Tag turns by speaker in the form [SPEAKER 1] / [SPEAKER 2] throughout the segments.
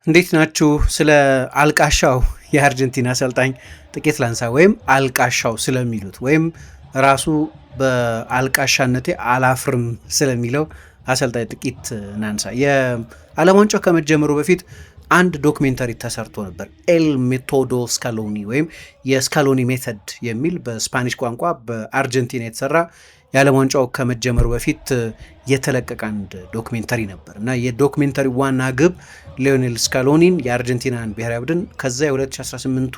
[SPEAKER 1] እንዴት ናችሁ? ስለ አልቃሻው የአርጀንቲና አሰልጣኝ ጥቂት ላንሳ፣ ወይም አልቃሻው ስለሚሉት ወይም ራሱ በአልቃሻነቴ አላፍርም ስለሚለው አሰልጣኝ ጥቂት ናንሳ። የዓለም ዋንጫው ከመጀመሩ በፊት አንድ ዶክሜንተሪ ተሰርቶ ነበር፣ ኤል ሜቶዶ ስካሎኒ ወይም የስካሎኒ ሜተድ የሚል በስፓኒሽ ቋንቋ በአርጀንቲና የተሰራ የዓለም ዋንጫው ከመጀመሩ በፊት የተለቀቀ አንድ ዶክሜንተሪ ነበር እና የዶክሜንተሪ ዋና ግብ ሊዮኔል ስካሎኒን የአርጀንቲናን ብሔራዊ ቡድን ከዛ የ2018ቱ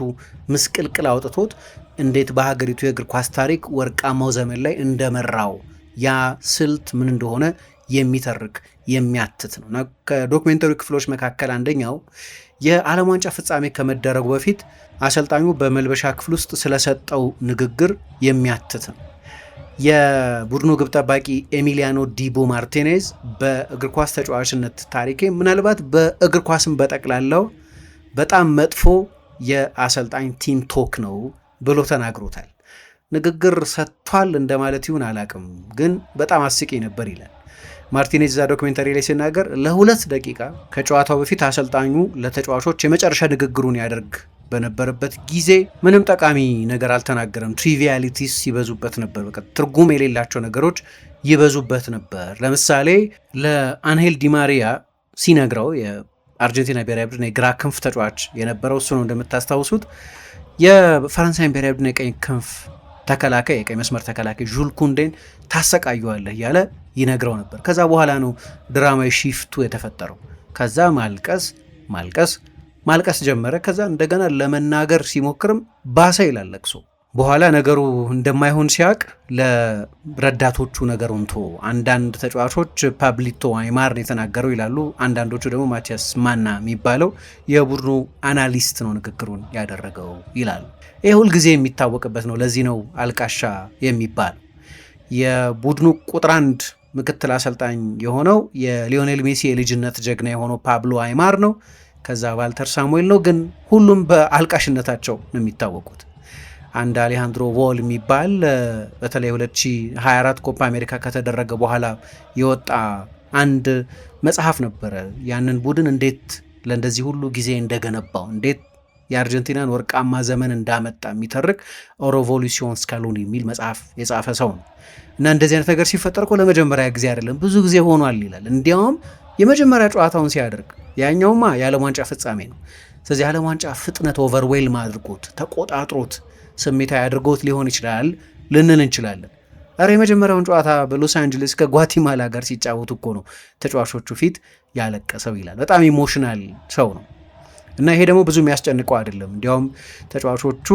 [SPEAKER 1] ምስቅልቅል አውጥቶት እንዴት በሀገሪቱ የእግር ኳስ ታሪክ ወርቃማው ዘመን ላይ እንደመራው ያ ስልት ምን እንደሆነ የሚተርክ የሚያትት ነው እና ከዶክሜንተሪ ክፍሎች መካከል አንደኛው የዓለም ዋንጫ ፍጻሜ ከመደረጉ በፊት አሰልጣኙ በመልበሻ ክፍል ውስጥ ስለሰጠው ንግግር የሚያትት ነው። የቡድኑ ግብ ጠባቂ ኤሚሊያኖ ዲቦ ማርቲኔዝ በእግር ኳስ ተጫዋችነት ታሪኬ ምናልባት በእግር ኳስም በጠቅላላው በጣም መጥፎ የአሰልጣኝ ቲም ቶክ ነው ብሎ ተናግሮታል። ንግግር ሰጥቷል እንደማለት ይሁን አላቅም፣ ግን በጣም አስቂኝ ነበር ይላል ማርቲኔዝ እዛ ዶክሜንተሪ ላይ ሲናገር። ለ2 ደቂቃ ከጨዋታው በፊት አሰልጣኙ ለተጫዋቾች የመጨረሻ ንግግሩን ያደርግ በነበረበት ጊዜ ምንም ጠቃሚ ነገር አልተናገረም። ትሪቪያሊቲስ ይበዙበት ነበር። በቃ ትርጉም የሌላቸው ነገሮች ይበዙበት ነበር። ለምሳሌ ለአንሄል ዲማሪያ ሲነግረው የአርጀንቲና ብሔራዊ ቡድን የግራ ክንፍ ተጫዋች የነበረው እሱ ነው እንደምታስታውሱት። የፈረንሳይን ብሔራዊ ቡድን የቀኝ ክንፍ ተከላካይ የቀኝ መስመር ተከላካይ ዡል ኩንዴን ታሰቃየዋለህ እያለ ይነግረው ነበር። ከዛ በኋላ ነው ድራማዊ ሺፍቱ የተፈጠረው። ከዛ ማልቀስ ጀመረ። ከዛ እንደገና ለመናገር ሲሞክርም ባሰ ይላል ለቅሶ። በኋላ ነገሩ እንደማይሆን ሲያቅ ለረዳቶቹ ነገሩን ቶ አንዳንድ ተጫዋቾች ፓብሊቶ አይማር ነው የተናገረው ይላሉ። አንዳንዶቹ ደግሞ ማቲያስ ማና የሚባለው የቡድኑ አናሊስት ነው ንግግሩን ያደረገው ይላሉ። ይህ ሁልጊዜ የሚታወቅበት ነው። ለዚህ ነው አልቃሻ የሚባል። የቡድኑ ቁጥር 1 ምክትል አሰልጣኝ የሆነው የሊዮኔል ሜሲ የልጅነት ጀግና የሆነው ፓብሎ አይማር ነው። ከዛ ዋልተር ሳሙኤል ነው። ግን ሁሉም በአልቃሽነታቸው ነው የሚታወቁት። አንድ አሌሃንድሮ ቮል የሚባል በተለይ 2024 ኮፓ አሜሪካ ከተደረገ በኋላ የወጣ አንድ መጽሐፍ ነበረ። ያንን ቡድን እንዴት ለእንደዚህ ሁሉ ጊዜ እንደገነባው፣ እንዴት የአርጀንቲናን ወርቃማ ዘመን እንዳመጣ የሚተርክ ኦሮቮሉሲዮን ስካሎኒ የሚል መጽሐፍ የጻፈ ሰው ነው እና እንደዚህ አይነት ነገር ሲፈጠር እኮ ለመጀመሪያ ጊዜ አይደለም፣ ብዙ ጊዜ ሆኗል ይላል። እንዲያውም የመጀመሪያ ጨዋታውን ሲያደርግ ያኛውማ የዓለም ዋንጫ ፍጻሜ ነው። ስለዚህ የዓለም ዋንጫ ፍጥነት ኦቨርዌልም አድርጎት ተቆጣጥሮት ስሜታዊ አድርጎት ሊሆን ይችላል ልንን እንችላለን። አረ የመጀመሪያውን ጨዋታ በሎስ አንጀለስ ከጓቲማላ ጋር ሲጫወቱ እኮ ነው ተጫዋቾቹ ፊት ያለቀሰው ይላል። በጣም ኢሞሽናል ሰው ነው እና ይሄ ደግሞ ብዙ የሚያስጨንቀው አይደለም። እንዲያውም ተጫዋቾቹ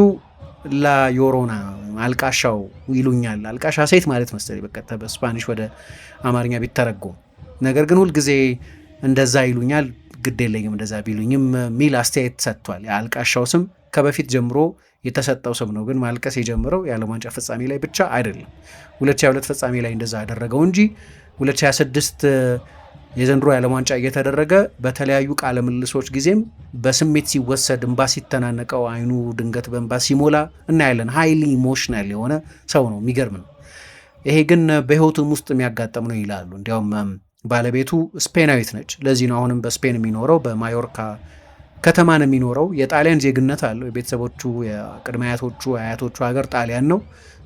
[SPEAKER 1] ላዮሮና አልቃሻው ይሉኛል። አልቃሻ ሴት ማለት መሰለኝ በቀጥታ በስፓኒሽ ወደ አማርኛ ቢተረጎም። ነገር ግን ሁልጊዜ እንደዛ ይሉኛል፣ ግድ የለኝም እንደዛ ቢሉኝም ሚል አስተያየት ሰጥቷል። የአልቃሻው ስም ከበፊት ጀምሮ የተሰጠው ስም ነው፣ ግን ማልቀስ የጀመረው የዓለም ዋንጫ ፍጻሜ ላይ ብቻ አይደለም። 2022 ፍጻሜ ላይ እንደዛ ያደረገው እንጂ 2026 የዘንድሮ የዓለም ዋንጫ እየተደረገ በተለያዩ ቃለ ምልልሶች ጊዜም በስሜት ሲወሰድ እንባ ሲተናነቀው አይኑ ድንገት በእንባ ሲሞላ እናያለን። ሃይሊ ኢሞሽናል የሆነ ሰው ነው። የሚገርም ነው። ይሄ ግን በሕይወቱም ውስጥ የሚያጋጥም ነው ይላሉ። እንዲያውም ባለቤቱ ስፔናዊት ነች። ለዚህ ነው አሁንም በስፔን የሚኖረው፣ በማዮርካ ከተማ ነው የሚኖረው። የጣሊያን ዜግነት አለው። የቤተሰቦቹ የቅድመ አያቶቹ ሀገር ጣሊያን ነው።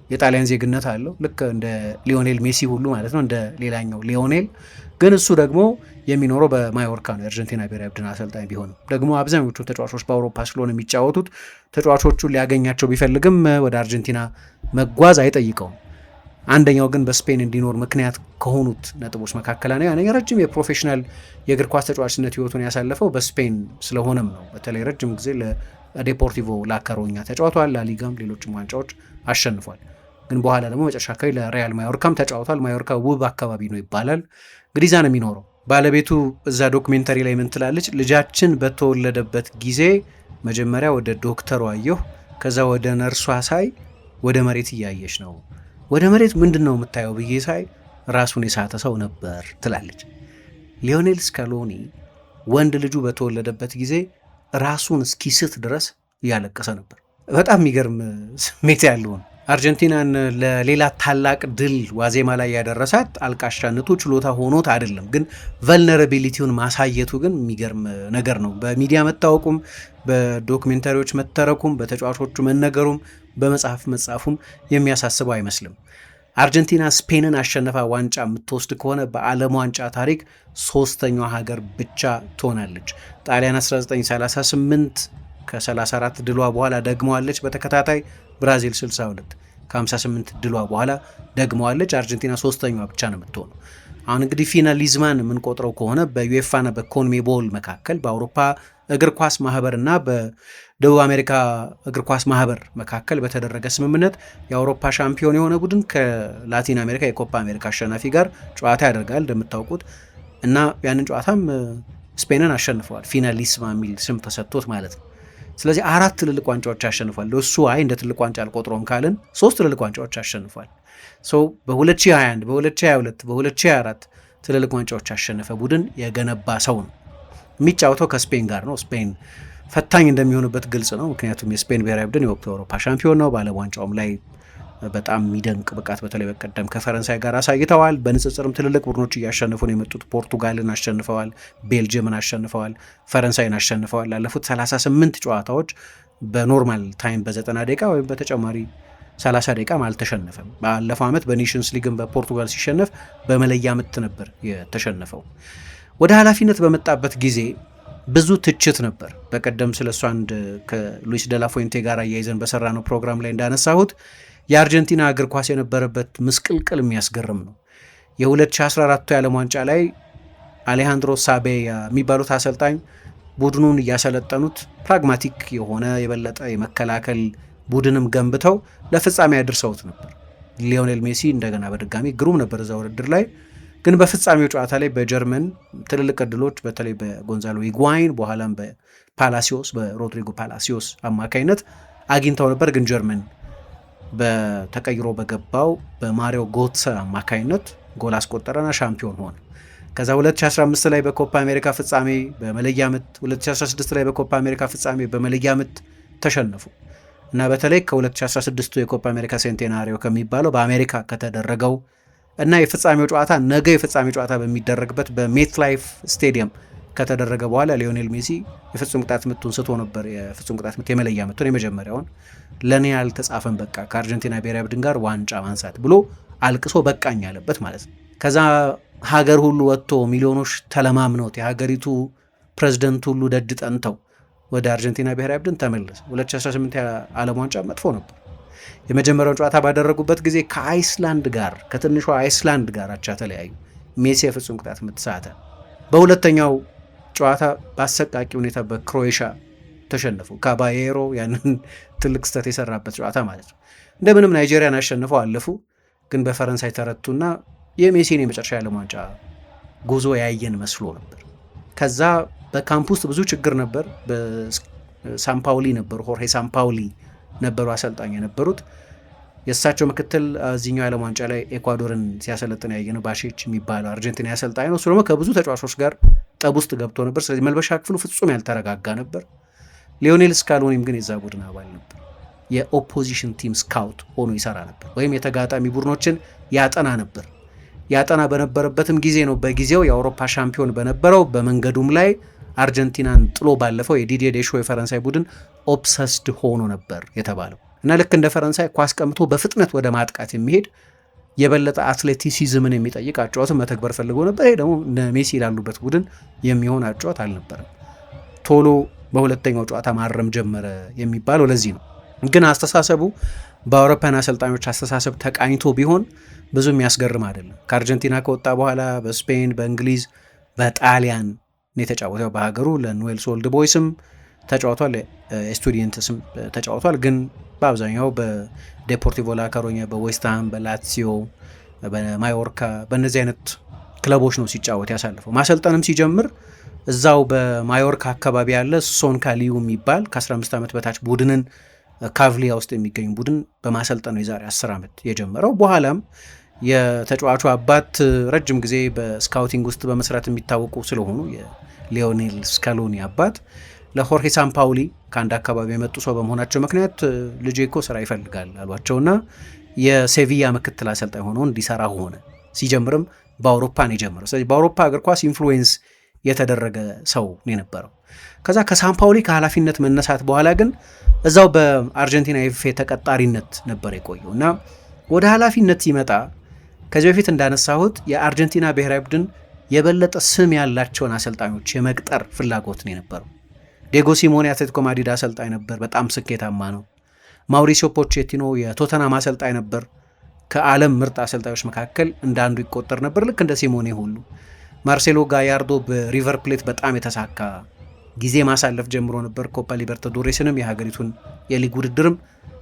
[SPEAKER 1] የጣሊያን ዜግነት አለው፣ ልክ እንደ ሊዮኔል ሜሲ ሁሉ ማለት ነው፣ እንደ ሌላኛው ሊዮኔል። ግን እሱ ደግሞ የሚኖረው በማዮርካ ነው። የአርጀንቲና ብሔራዊ ቡድን አሰልጣኝ ቢሆንም ደግሞ አብዛኞቹ ተጫዋቾች በአውሮፓ ስለሆነ የሚጫወቱት ተጫዋቾቹን ሊያገኛቸው ቢፈልግም ወደ አርጀንቲና መጓዝ አይጠይቀውም። አንደኛው ግን በስፔን እንዲኖር ምክንያት ከሆኑት ነጥቦች መካከል አንደኛ ረጅም የፕሮፌሽናል የእግር ኳስ ተጫዋችነት ህይወቱን ያሳለፈው በስፔን ስለሆነም ነው። በተለይ ረጅም ጊዜ ለዴፖርቲቮ ላካሮኛ ተጫውቷል። ላሊጋም ሌሎችም ዋንጫዎች አሸንፏል። ግን በኋላ ደግሞ መጨረሻ አካባቢ ለሪያል ማዮርካም ተጫውቷል። ማዮርካ ውብ አካባቢ ነው ይባላል። እንግዲህ እዛ ነው የሚኖረው። ባለቤቱ እዛ ዶክሜንተሪ ላይ ምን ትላለች? ልጃችን በተወለደበት ጊዜ መጀመሪያ ወደ ዶክተሩ አየሁ፣ ከዛ ወደ ነርሷ ሳይ ወደ መሬት እያየች ነው። ወደ መሬት ምንድን ነው የምታየው ብዬ ሳይ ራሱን የሳተ ሰው ነበር ትላለች። ሊዮኔል ስካሎኒ ወንድ ልጁ በተወለደበት ጊዜ ራሱን እስኪስት ድረስ እያለቀሰ ነበር። በጣም የሚገርም ስሜት ያለውን አርጀንቲናን ለሌላ ታላቅ ድል ዋዜማ ላይ ያደረሳት አልቃሻነቱ ችሎታ ሆኖት አይደለም፣ ግን ቨልነራቢሊቲውን ማሳየቱ ግን የሚገርም ነገር ነው። በሚዲያ መታወቁም፣ በዶክሜንታሪዎች መተረኩም፣ በተጫዋቾቹ መነገሩም፣ በመጽሐፍ መጻፉም የሚያሳስበው አይመስልም። አርጀንቲና ስፔንን አሸነፋ ዋንጫ የምትወስድ ከሆነ በዓለም ዋንጫ ታሪክ ሶስተኛዋ ሀገር ብቻ ትሆናለች። ጣሊያን 1938 ከ34 ድሏ በኋላ ደግመዋለች በተከታታይ። ብራዚል 62 ከ58 ድሏ በኋላ ደግመዋለች። አርጀንቲና ሶስተኛዋ ብቻ ነው የምትሆነው። አሁን እንግዲህ ፊናሊዝማን የምንቆጥረው ከሆነ በዩኤፋና በኮንሜቦል መካከል በአውሮፓ እግር ኳስ ማህበርና በደቡብ አሜሪካ እግር ኳስ ማህበር መካከል በተደረገ ስምምነት የአውሮፓ ሻምፒዮን የሆነ ቡድን ከላቲን አሜሪካ የኮፓ አሜሪካ አሸናፊ ጋር ጨዋታ ያደርጋል እንደምታውቁት እና ያንን ጨዋታም ስፔንን አሸንፈዋል። ፊናሊስማ የሚል ስም ተሰጥቶት ማለት ነው። ስለዚህ 4 ትልልቅ ዋንጫዎች አሸንፏል። እሱ እንደ ትልቅ ዋንጫ አልቆጥሮም ካልን 3 ትልልቅ ዋንጫዎች አሸንፏል። በ2021 በ2022 በ2024 ትልልቅ ዋንጫዎች ያሸነፈ ቡድን የገነባ ሰው ነው። የሚጫወተው ከስፔን ጋር ነው። ስፔን ፈታኝ እንደሚሆንበት ግልጽ ነው። ምክንያቱም የስፔን ብሔራዊ ቡድን የወቅቱ የአውሮፓ ሻምፒዮን ነው። በዓለም ዋንጫውም ላይ በጣም የሚደንቅ ብቃት በተለይ በቀደም ከፈረንሳይ ጋር አሳይተዋል። በንጽጽርም ትልልቅ ቡድኖች እያሸነፉ ነው የመጡት። ፖርቱጋልን አሸንፈዋል፣ ቤልጅየምን አሸንፈዋል፣ ፈረንሳይን አሸንፈዋል። ላለፉት 38 ጨዋታዎች በኖርማል ታይም በ90 ደቂቃ ወይም በተጨማሪ 30 ደቂቃም አልተሸነፈም። ባለፈው ዓመት በኔሽንስ ሊግን በፖርቱጋል ሲሸነፍ በመለያ ምት ነበር የተሸነፈው። ወደ ኃላፊነት በመጣበት ጊዜ ብዙ ትችት ነበር። በቀደም ስለሱ አንድ ከሉዊስ ደላፎይንቴ ጋር አያይዘን በሰራ ነው ፕሮግራም ላይ እንዳነሳሁት የአርጀንቲና እግር ኳስ የነበረበት ምስቅልቅል የሚያስገርም ነው። የ2014 የዓለም ዋንጫ ላይ አሌሃንድሮ ሳቤያ የሚባሉት አሰልጣኝ ቡድኑን እያሰለጠኑት ፕራግማቲክ የሆነ የበለጠ የመከላከል ቡድንም ገንብተው ለፍጻሜ ያድርሰውት ነበር። ሊዮኔል ሜሲ እንደገና በድጋሚ ግሩም ነበር እዛ ውድድር ላይ። ግን በፍጻሜው ጨዋታ ላይ በጀርመን ትልልቅ ዕድሎች በተለይ በጎንዛሎ ሂጓይን በኋላም በፓላሲዮስ በሮድሪጎ ፓላሲዮስ አማካይነት አግኝተው ነበር። ግን ጀርመን በተቀይሮ በገባው በማሪዮ ጎትሰ አማካይነት ጎል አስቆጠረና ሻምፒዮን ሆነ። ከዛ 2015 ላይ በኮፓ አሜሪካ ፍጻሜ በመለያ ምት፣ 2016 ላይ በኮፓ አሜሪካ ፍጻሜ በመለያ ምት ተሸነፉ እና በተለይ ከ2016 የኮፓ አሜሪካ ሴንቴናሪዮ ከሚባለው በአሜሪካ ከተደረገው እና የፍጻሜው ጨዋታ ነገ የፍጻሜ ጨዋታ በሚደረግበት በሜት ላይፍ ስቴዲየም ከተደረገ በኋላ ሊዮኔል ሜሲ የፍጹም ቅጣት ምቱን ስቶ ነበር። የፍጹም ቅጣት ምት የመለያ ምቱን የመጀመሪያውን ለኔ ያልተጻፈን በቃ ከአርጀንቲና ብሔራዊ ቡድን ጋር ዋንጫ ማንሳት ብሎ አልቅሶ በቃኝ ያለበት ማለት ነው። ከዛ ሀገር ሁሉ ወጥቶ ሚሊዮኖች ተለማምነውት የሀገሪቱ ፕሬዝደንት ሁሉ ደጅ ጠንተው ወደ አርጀንቲና ብሔራዊ ቡድን ተመለሰ። 2018 የዓለም ዋንጫ መጥፎ ነበር። የመጀመሪያውን ጨዋታ ባደረጉበት ጊዜ ከአይስላንድ ጋር ከትንሿ አይስላንድ ጋር አቻ ተለያዩ። ሜሲ የፍጹም ቅጣት ምት ሳተ። በሁለተኛው ጨዋታ በአሰቃቂ ሁኔታ በክሮኤሽያ ተሸነፉ። ካባዬሮ ያንን ትልቅ ስህተት የሰራበት ጨዋታ ማለት ነው። እንደምንም ናይጄሪያን አሸንፈው አለፉ። ግን በፈረንሳይ ተረቱና የሜሲን የመጨረሻ የዓለም ዋንጫ ጉዞ ያየን መስሎ ነበር። ከዛ በካምፕ ውስጥ ብዙ ችግር ነበር። በሳምፓውሊ ነበሩ፣ ሆርሄ ሳምፓውሊ ነበሩ አሰልጣኝ የነበሩት። የእሳቸው ምክትል እዚህኛው የዓለም ዋንጫ ላይ ኤኳዶርን ሲያሰለጥን ያየነው ባሼች የሚባለው አርጀንቲና አሰልጣኝ ነው። እሱ ደግሞ ከብዙ ተጫዋቾች ጋር ጠብ ውስጥ ገብቶ ነበር። ስለዚህ መልበሻ ክፍሉ ፍጹም ያልተረጋጋ ነበር። ሊዮኔል ስካሎኒም ግን የዛ ቡድን አባል ነበር። የኦፖዚሽን ቲም ስካውት ሆኖ ይሰራ ነበር፣ ወይም የተጋጣሚ ቡድኖችን ያጠና ነበር። ያጠና በነበረበትም ጊዜ ነው በጊዜው የአውሮፓ ሻምፒዮን በነበረው በመንገዱም ላይ አርጀንቲናን ጥሎ ባለፈው የዲዲዬ ዴሾ የፈረንሳይ ቡድን ኦብሰስድ ሆኖ ነበር የተባለው እና ልክ እንደ ፈረንሳይ ኳስ ቀምቶ በፍጥነት ወደ ማጥቃት የሚሄድ የበለጠ አትሌቲሲዝምን የሚጠይቅ አጨዋወትን መተግበር ፈልጎ ነበር። ይሄ ደግሞ እነ ሜሲ ላሉበት ቡድን የሚሆን አጨዋወት አልነበረም። ቶሎ በሁለተኛው ጨዋታ ማረም ጀመረ የሚባለው ለዚህ ነው። ግን አስተሳሰቡ በአውሮፓውያን አሰልጣኞች አስተሳሰብ ተቃኝቶ ቢሆን ብዙ የሚያስገርም አይደለም። ከአርጀንቲና ከወጣ በኋላ በስፔን፣ በእንግሊዝ፣ በጣሊያን የተጫወተው በሀገሩ ለኑዌልስ ኦልድ ቦይስም ተጫውቷል፣ ኤስቱዲየንትስም ተጫውቷል። ግን በአብዛኛው በዴፖርቲቮ ላ ኮሩኛ፣ በዌስትሃም፣ በላትሲዮ፣ በማዮርካ በእነዚህ አይነት ክለቦች ነው ሲጫወት ያሳልፈው። ማሰልጠንም ሲጀምር እዛው በማዮርካ አካባቢ ያለ ሶን ካሊዩ የሚባል ከ15 ዓመት በታች ቡድንን ካቭሊያ ውስጥ የሚገኙ ቡድን በማሰልጠን ነው የዛሬ 10 ዓመት የጀመረው። በኋላም የተጫዋቹ አባት ረጅም ጊዜ በስካውቲንግ ውስጥ በመስራት የሚታወቁ ስለሆኑ የሊዮኔል ስካሎኒ አባት ለሆርሄ ሳምፓውሊ ከአንድ አካባቢ የመጡ ሰው በመሆናቸው ምክንያት ልጄ እኮ ስራ ይፈልጋል አሏቸውና የሴቪያ ምክትል አሰልጣኝ ሆኖ እንዲሰራ ሆነ። ሲጀምርም በአውሮፓ ነው የጀመረው። ስለዚህ በአውሮፓ እግር ኳስ ኢንፍሉዌንስ የተደረገ ሰው ነው የነበረው። ከዛ ከሳምፓውሊ ከኃላፊነት መነሳት በኋላ ግን እዛው በአርጀንቲና ኤፍኤ ተቀጣሪነት ነበር የቆየው እና ወደ ኃላፊነት ሲመጣ ከዚህ በፊት እንዳነሳሁት የአርጀንቲና ብሔራዊ ቡድን የበለጠ ስም ያላቸውን አሰልጣኞች የመቅጠር ፍላጎት ነው የነበረው። ዲየጎ ሲሞኔ የአትሌቲኮ ማድሪድ አሰልጣኝ ነበር፣ በጣም ስኬታማ ነው። ማውሪሲዮ ፖቼቲኖ የቶተናም አሰልጣኝ ነበር፣ ከዓለም ምርጥ አሰልጣኞች መካከል እንዳንዱ ይቆጠር ነበር፣ ልክ እንደ ሲሞኔ ሁሉ። ማርሴሎ ጋያርዶ በሪቨር ፕሌት በጣም የተሳካ ጊዜ ማሳለፍ ጀምሮ ነበር። ኮፓ ሊበርታዶሬስንም የሀገሪቱን የሊግ ውድድርም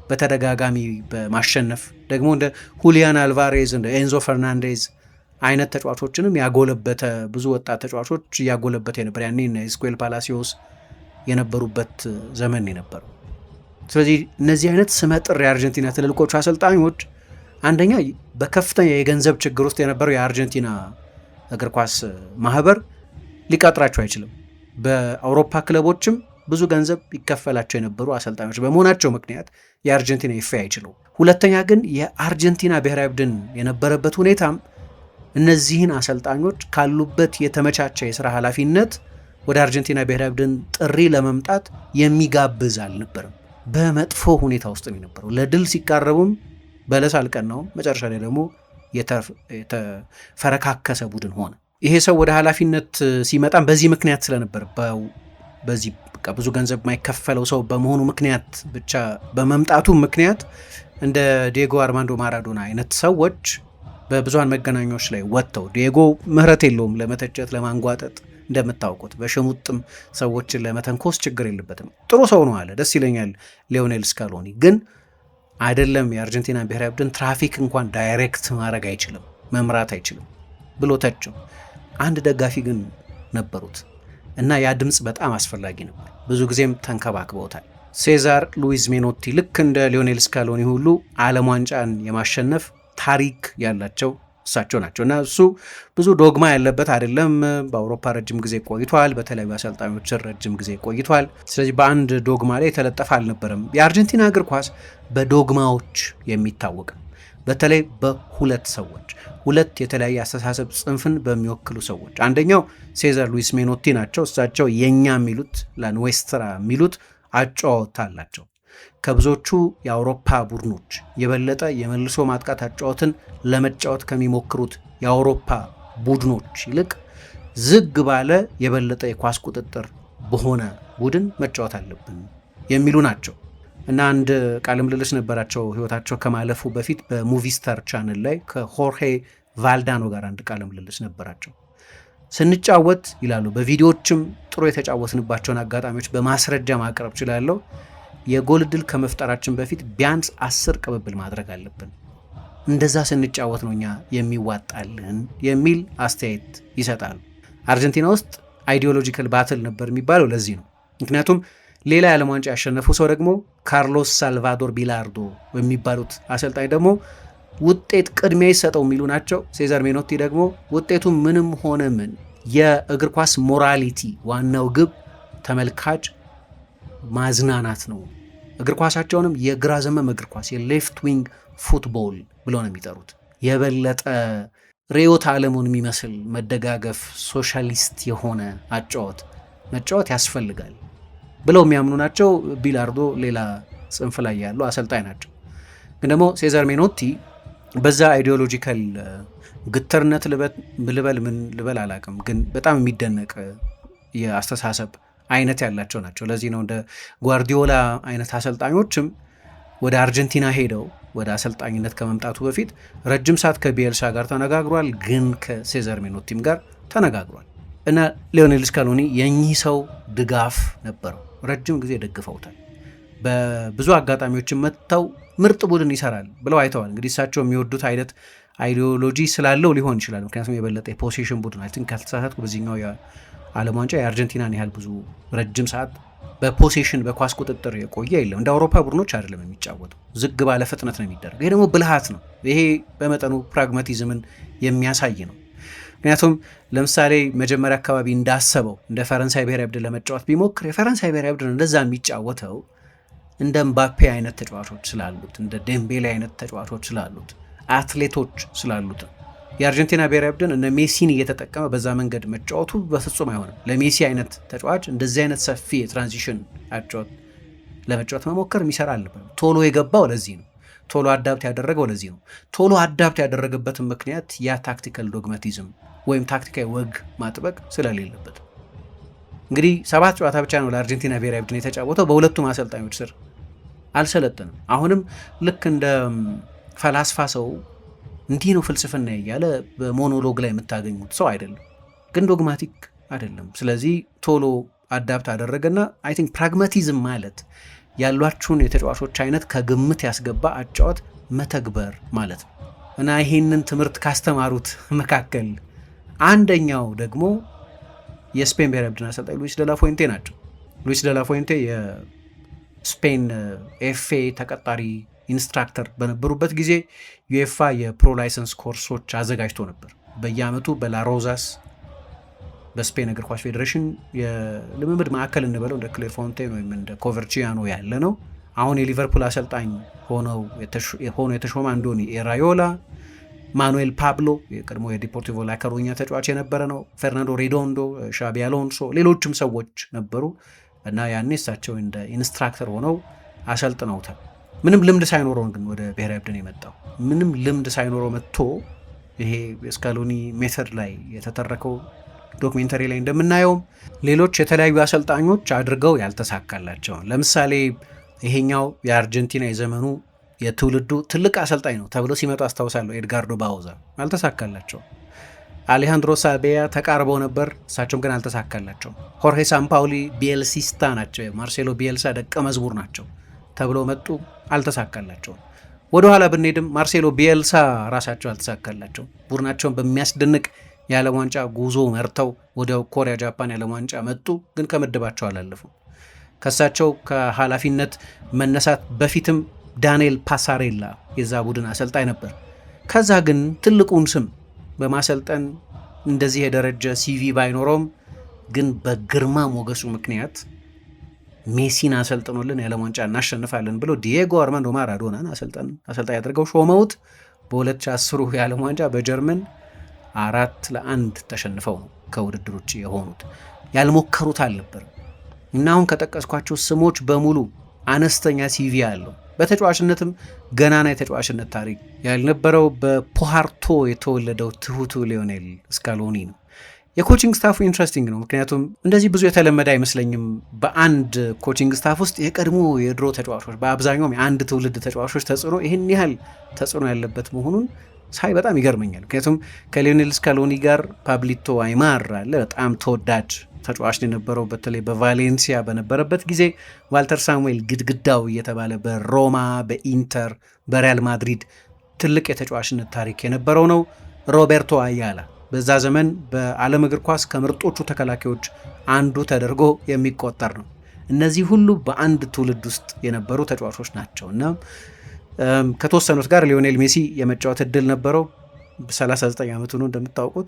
[SPEAKER 1] በተደጋጋሚ በማሸነፍ ደግሞ እንደ ሁሊያን አልቫሬዝ እንደ ኤንዞ ፈርናንዴዝ አይነት ተጫዋቾችንም ያጎለበተ ብዙ ወጣት ተጫዋቾች እያጎለበተ የነበር ያኔ ስኩዌል ፓላሲዮስ የነበሩበት ዘመን የነበረው። ስለዚህ እነዚህ አይነት ስመጥር የአርጀንቲና ትልልቆቹ አሰልጣኞች አንደኛ በከፍተኛ የገንዘብ ችግር ውስጥ የነበረው የአርጀንቲና እግር ኳስ ማህበር ሊቀጥራቸው አይችልም። በአውሮፓ ክለቦችም ብዙ ገንዘብ ይከፈላቸው የነበሩ አሰልጣኞች በመሆናቸው ምክንያት የአርጀንቲና ኤፍኤ አይችለው። ሁለተኛ ግን የአርጀንቲና ብሔራዊ ቡድን የነበረበት ሁኔታም እነዚህን አሰልጣኞች ካሉበት የተመቻቸ የስራ ኃላፊነት ወደ አርጀንቲና ብሔራዊ ቡድን ጥሪ ለመምጣት የሚጋብዝ አልነበረም። በመጥፎ ሁኔታ ውስጥ ነው የነበረው። ለድል ሲቃረቡም በለስ አልቀናውም። መጨረሻ ላይ ደግሞ የተፈረካከሰ ቡድን ሆነ። ይሄ ሰው ወደ ኃላፊነት ሲመጣም በዚህ ምክንያት ስለነበር በዚህ ብዙ ገንዘብ የማይከፈለው ሰው በመሆኑ ምክንያት ብቻ በመምጣቱ ምክንያት እንደ ዲየጎ አርማንዶ ማራዶና አይነት ሰዎች በብዙሃን መገናኛዎች ላይ ወጥተው ዲየጎ ምህረት የለውም ለመተቸት ለማንጓጠጥ፣ እንደምታውቁት በሽሙጥም ሰዎችን ለመተንኮስ ችግር የለበትም። ጥሩ ሰው ነው አለ፣ ደስ ይለኛል። ሊዮኔል ስካሎኒ ግን አይደለም የአርጀንቲና ብሔራዊ ቡድን ትራፊክ እንኳን ዳይሬክት ማድረግ አይችልም፣ መምራት አይችልም ብሎ ተቸው። አንድ ደጋፊ ግን ነበሩት እና ያ ድምፅ በጣም አስፈላጊ ነበር። ብዙ ጊዜም ተንከባክበውታል። ሴዛር ሉዊዝ ሜኖቲ ልክ እንደ ሊዮኔል ስካሎኒ ሁሉ ዓለም ዋንጫን የማሸነፍ ታሪክ ያላቸው እሳቸው ናቸው እና እሱ ብዙ ዶግማ ያለበት አይደለም። በአውሮፓ ረጅም ጊዜ ቆይቷል፣ በተለያዩ አሰልጣኞች ረጅም ጊዜ ቆይቷል። ስለዚህ በአንድ ዶግማ ላይ የተለጠፈ አልነበረም። የአርጀንቲና እግር ኳስ በዶግማዎች የሚታወቅ በተለይ በሁለት ሰዎች፣ ሁለት የተለያየ አስተሳሰብ ጽንፍን በሚወክሉ ሰዎች። አንደኛው ሴዛር ሉዊስ ሜኖቲ ናቸው። እሳቸው የኛ የሚሉት ላንዌስትራ የሚሉት አጫወት አላቸው። ከብዙዎቹ የአውሮፓ ቡድኖች የበለጠ የመልሶ ማጥቃት አጫወትን ለመጫወት ከሚሞክሩት የአውሮፓ ቡድኖች ይልቅ ዝግ ባለ የበለጠ የኳስ ቁጥጥር በሆነ ቡድን መጫወት አለብን የሚሉ ናቸው እና አንድ ቃለ ምልልስ ነበራቸው ህይወታቸው ከማለፉ በፊት በሙቪስታር ቻነል ላይ ከሆርሄ ቫልዳኖ ጋር አንድ ቃለ ምልልስ ነበራቸው። ስንጫወት ይላሉ፣ በቪዲዮዎችም ጥሩ የተጫወትንባቸውን አጋጣሚዎች በማስረጃ ማቅረብ ችላለሁ። የጎል ዕድል ከመፍጠራችን በፊት ቢያንስ 10 ቅብብል ማድረግ አለብን። እንደዛ ስንጫወት ነው እኛ የሚዋጣልን የሚል አስተያየት ይሰጣሉ። አርጀንቲና ውስጥ አይዲዮሎጂካል ባትል ነበር የሚባለው ለዚህ ነው። ምክንያቱም ሌላ የዓለም ዋንጫ ያሸነፉ ሰው ደግሞ ካርሎስ ሳልቫዶር ቢላርዶ የሚባሉት አሰልጣኝ ደግሞ ውጤት ቅድሚያ ይሰጠው የሚሉ ናቸው። ሴዛር ሜኖቲ ደግሞ ውጤቱ ምንም ሆነ ምን የእግር ኳስ ሞራሊቲ ዋናው ግብ ተመልካች ማዝናናት ነው። እግር ኳሳቸውንም የግራ ዘመም እግር ኳስ የሌፍት ዊንግ ፉትቦል ብሎ ነው የሚጠሩት። የበለጠ ርዕዮተ ዓለሙን የሚመስል መደጋገፍ፣ ሶሻሊስት የሆነ አጫወት መጫወት ያስፈልጋል ብለው የሚያምኑ ናቸው። ቢላርዶ ሌላ ጽንፍ ላይ ያሉ አሰልጣኝ ናቸው። ግን ደግሞ ሴዛር ሜኖቲ በዛ አይዲዮሎጂካል ግትርነት ልበል ምን ልበል አላቅም፣ ግን በጣም የሚደነቅ የአስተሳሰብ አይነት ያላቸው ናቸው። ለዚህ ነው እንደ ጓርዲዮላ አይነት አሰልጣኞችም ወደ አርጀንቲና ሄደው ወደ አሰልጣኝነት ከመምጣቱ በፊት ረጅም ሰዓት ከቢኤልሳ ጋር ተነጋግሯል፣ ግን ከሴዛር ሜኖቲም ጋር ተነጋግሯል እና ሊዮኔል ስካሎኒ የኚህ ሰው ድጋፍ ነበረው። ረጅም ጊዜ ደግፈውታል። በብዙ አጋጣሚዎችን መጥተው ምርጥ ቡድን ይሰራል ብለው አይተዋል። እንግዲህ እሳቸው የሚወዱት አይነት አይዲዮሎጂ ስላለው ሊሆን ይችላል። ምክንያቱም የበለጠ የፖሴሽን ቡድን አይትን ካልተሳሳትኩ በዚህኛው የዓለም ዋንጫ የአርጀንቲናን ያህል ብዙ ረጅም ሰዓት በፖሴሽን በኳስ ቁጥጥር የቆየ የለም። እንደ አውሮፓ ቡድኖች አይደለም የሚጫወተው፣ ዝግ ባለ ፍጥነት ነው የሚደረገው። ይሄ ደግሞ ብልሃት ነው። ይሄ በመጠኑ ፕራግማቲዝምን የሚያሳይ ነው። ምክንያቱም ለምሳሌ መጀመሪያ አካባቢ እንዳሰበው እንደ ፈረንሳይ ብሔራዊ ቡድን ለመጫወት ቢሞክር የፈረንሳይ ብሔራዊ ቡድን እንደዛ የሚጫወተው እንደ ምባፔ አይነት ተጫዋቾች ስላሉት፣ እንደ ዴምቤሌ አይነት ተጫዋቾች ስላሉት፣ አትሌቶች ስላሉት የአርጀንቲና ብሔራዊ ቡድን እነ ሜሲን እየተጠቀመ በዛ መንገድ መጫወቱ በፍጹም አይሆንም። ለሜሲ አይነት ተጫዋች እንደዚህ አይነት ሰፊ የትራንዚሽን አጫወት ለመጫወት መሞከር የሚሰራ አልነበረም። ቶሎ የገባው ለዚህ ነው። ቶሎ አዳፕት ያደረገው ለዚህ ነው። ቶሎ አዳፕት ያደረገበትን ምክንያት ያ ታክቲካል ዶግማቲዝም ወይም ታክቲካዊ ወግ ማጥበቅ ስለሌለበት። እንግዲህ 7 ጨዋታ ብቻ ነው ለአርጀንቲና ብሔራዊ ቡድን የተጫወተው። በሁለቱም አሰልጣኞች ስር አልሰለጥንም። አሁንም ልክ እንደ ፈላስፋ ሰው እንዲህ ነው ፍልስፍና እያለ በሞኖሎግ ላይ የምታገኙት ሰው አይደለም፣ ግን ዶግማቲክ አይደለም። ስለዚህ ቶሎ አዳፕት አደረገና አይ ቲንክ ፕራግማቲዝም ማለት ያሏችሁን የተጫዋቾች አይነት ከግምት ያስገባ አጫወት መተግበር ማለት ነው። እና ይሄንን ትምህርት ካስተማሩት መካከል አንደኛው ደግሞ የስፔን ብሔራዊ ቡድን አሰልጣኝ ሉዊስ ደላፎይንቴ ናቸው። ሉዊስ ደላፎይንቴ የስፔን ኤፍኤ ተቀጣሪ ኢንስትራክተር በነበሩበት ጊዜ ዩኤፋ የፕሮ ላይሰንስ ኮርሶች አዘጋጅቶ ነበር። በየአመቱ በላሮዛስ በስፔን እግር ኳስ ፌዴሬሽን የልምምድ ማዕከል እንበለው እንደ ክሌር ፎንቴን ወይም እንደ ኮቨርቺያኖ ያለ ነው። አሁን የሊቨርፑል አሰልጣኝ ሆነው የተሾመ አንዶኒ ኤራዮላ፣ ማኑኤል ፓብሎ የቀድሞ የዲፖርቲቮ ላኮሩኛ ተጫዋች የነበረ ነው። ፌርናንዶ ሬዶንዶ፣ ሻቢ አሎንሶ፣ ሌሎችም ሰዎች ነበሩ እና ያኔ እሳቸው እንደ ኢንስትራክተር ሆነው አሰልጥነውታል። ምንም ልምድ ሳይኖረው ግን ወደ ብሔራዊ ቡድን የመጣው ምንም ልምድ ሳይኖረው መጥቶ ይሄ ስካሎኒ ሜተድ ላይ የተተረከው ዶክሜንተሪ ላይ እንደምናየውም ሌሎች የተለያዩ አሰልጣኞች አድርገው ያልተሳካላቸውን፣ ለምሳሌ ይሄኛው የአርጀንቲና የዘመኑ የትውልዱ ትልቅ አሰልጣኝ ነው ተብሎ ሲመጡ አስታውሳለሁ። ኤድጋርዶ ባውዛ አልተሳካላቸውም። አሌሃንድሮ ሳቤያ ተቃርበው ነበር፣ እሳቸውም ግን አልተሳካላቸውም። ሆርሄ ሳምፓውሊ ቢኤልሲስታ ናቸው፣ ማርሴሎ ቢኤልሳ ደቀ መዝሙር ናቸው ተብለው መጡ፣ አልተሳካላቸውም። ወደኋላ ብንሄድም ማርሴሎ ቢኤልሳ ራሳቸው አልተሳካላቸውም። ቡድናቸውን በሚያስደንቅ የዓለም ዋንጫ ጉዞ መርተው ወዲያው ኮሪያ ጃፓን የዓለም ዋንጫ መጡ፣ ግን ከምድባቸው አላለፉም። ከሳቸው ከኃላፊነት መነሳት በፊትም ዳንኤል ፓሳሬላ የዛ ቡድን አሰልጣኝ ነበር። ከዛ ግን ትልቁን ስም በማሰልጠን እንደዚህ የደረጀ ሲቪ ባይኖረውም ግን በግርማ ሞገሱ ምክንያት ሜሲን አሰልጥኖልን የዓለም ዋንጫ እናሸንፋለን ብሎ ዲዬጎ አርማንዶ ማራዶናን አሰልጣኝ አድርገው ሾመውት በ2010 የዓለም ዋንጫ በጀርመን 4-1 ተሸንፈው ነው ከውድድር ውጭ የሆኑት። ያልሞከሩት አልነበር እና አሁን ከጠቀስኳቸው ስሞች በሙሉ አነስተኛ ሲቪ አለው። በተጫዋችነትም ገናና የተጫዋችነት ታሪክ ያልነበረው በፖሃርቶ የተወለደው ትሁቱ ሊዮኔል ስካሎኒ ነው። የኮቺንግ ስታፉ ኢንትረስቲንግ ነው፣ ምክንያቱም እንደዚህ ብዙ የተለመደ አይመስለኝም። በአንድ ኮቺንግ ስታፍ ውስጥ የቀድሞ የድሮ ተጫዋቾች በአብዛኛውም የአንድ ትውልድ ተጫዋቾች ተጽዕኖ ይህን ያህል ተጽዕኖ ያለበት መሆኑን ሳይ በጣም ይገርመኛል። ምክንያቱም ከሊዮኔል ስካሎኒ ጋር ፓብሊቶ አይማር አለ፣ በጣም ተወዳጅ ተጫዋች የነበረው በተለይ በቫሌንሲያ በነበረበት ጊዜ። ዋልተር ሳሙኤል ግድግዳው እየተባለ በሮማ በኢንተር በሪያል ማድሪድ ትልቅ የተጫዋችነት ታሪክ የነበረው ነው። ሮቤርቶ አያላ በዛ ዘመን በዓለም እግር ኳስ ከምርጦቹ ተከላካዮች አንዱ ተደርጎ የሚቆጠር ነው። እነዚህ ሁሉ በአንድ ትውልድ ውስጥ የነበሩ ተጫዋቾች ናቸው እና ከተወሰኑት ጋር ሊዮኔል ሜሲ የመጫወት እድል ነበረው። 39 ዓመቱ ነው እንደምታውቁት።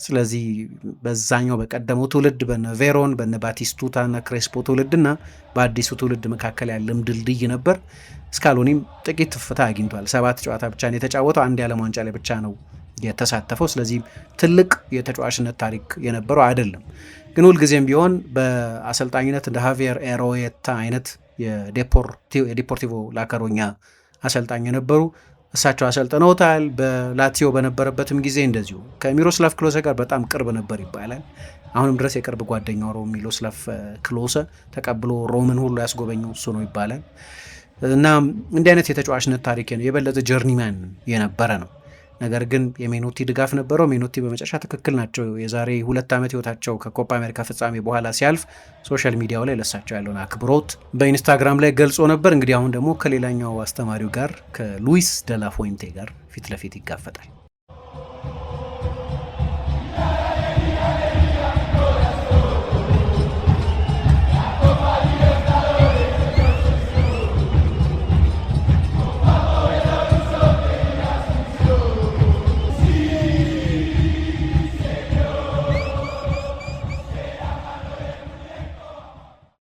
[SPEAKER 1] ስለዚህ በዛኛው በቀደመው ትውልድ በነ ቬሮን በነ ባቲስቱታ እና ክሬስፖ ትውልድና በአዲሱ ትውልድ መካከል ያለም ድልድይ ነበር። ስካሎኒም ጥቂት ፍታ አግኝቷል። 7 ጨዋታ ብቻ ነው የተጫወተው፣ አንድ የዓለም ዋንጫ ላይ ብቻ ነው የተሳተፈው። ስለዚህ ትልቅ የተጫዋችነት ታሪክ የነበረው አይደለም። ግን ሁልጊዜም ቢሆን በአሰልጣኝነት እንደ ሃቪየር ኤሮየታ አይነት የዲፖርቲቮ ላኮሩኛ አሰልጣኝ የነበሩ እሳቸው አሰልጥነውታል። በላቲዮ በነበረበትም ጊዜ እንደዚሁ ከሚሮስላቭ ክሎሰ ጋር በጣም ቅርብ ነበር ይባላል። አሁንም ድረስ የቅርብ ጓደኛው ሮም ሚሮስላቭ ክሎሰ ተቀብሎ ሮምን ሁሉ ያስጎበኘው እሱ ነው ይባላል። እና እንዲህ አይነት የተጫዋችነት ታሪክ የበለጠ ጀርኒማን የነበረ ነው። ነገር ግን የሜኖቲ ድጋፍ ነበረው። ሜኖቲ በመጨረሻ ትክክል ናቸው። የዛሬ 2 ዓመት ህይወታቸው ከኮፓ አሜሪካ ፍጻሜ በኋላ ሲያልፍ ሶሻል ሚዲያው ላይ ለሳቸው ያለውን አክብሮት በኢንስታግራም ላይ ገልጾ ነበር። እንግዲህ አሁን ደግሞ ከሌላኛው አስተማሪው ጋር ከሉዊስ ደላፎይንቴ ጋር ፊት ለፊት ይጋፈጣል።